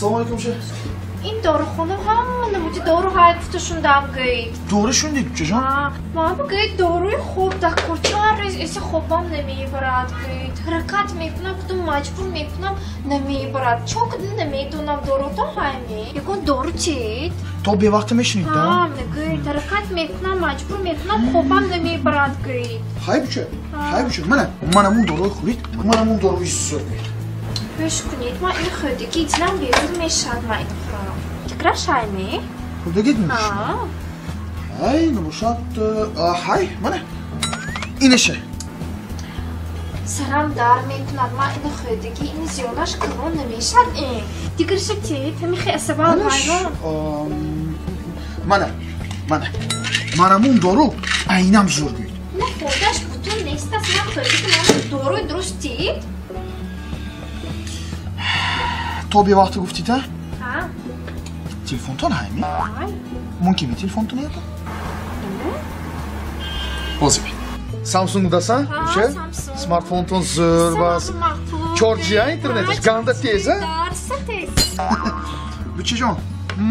Assalomu alaykum aka. این داروخانه همونه بودی دارو هر گفته شوندم گید Doğru shunday ukajon. من بگید داروی خوب در کجا ایسی خوبم نمیبرد گید حرکت میکنم کدوم مجبور میکنم نمیبرد چون کدوم نمیدونم دارو تا همین یکون دارو چید؟ To bevaqtim eshinib da. گید حرکت میکنم مجبور میکنم خوبم نمیبرد گید Hayır uka. Hayır uka. Mana bu doğru qo'yib, mana bu doğru so'raydi. بش کنید ما این خودگی ایتنم بیرون میشد ما این خورم تکرش هایمی؟ Burada gitmiş. Hay, ne bu şart? Hay, mana. İneşe. سرم در میکنم ما این خودگی این زیادش کلون نمیشد این دیگر شکتی تمی خیلی استبال مایرون Mana bu doğru aynam zor qo'ydi. نه خودش بودون نیست از من خودگی من دوروی درست دید؟ To bevaqti گفتید ha? ها؟ Telefondan haymi? های Mumkin mi telefondan ya? Hozir. Samsung'dasan? O'sha smartfondan zo'r va Georgia interneti ganda tez ha? درس تیز Ukajon,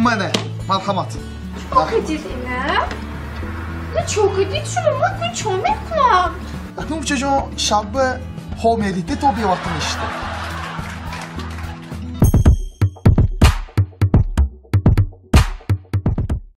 mana marhamat. çok edil اینه؟ نه çok edil şunu من کنی چون میکنم Ukajon, shab homeditda to bevaqtini eshitdi.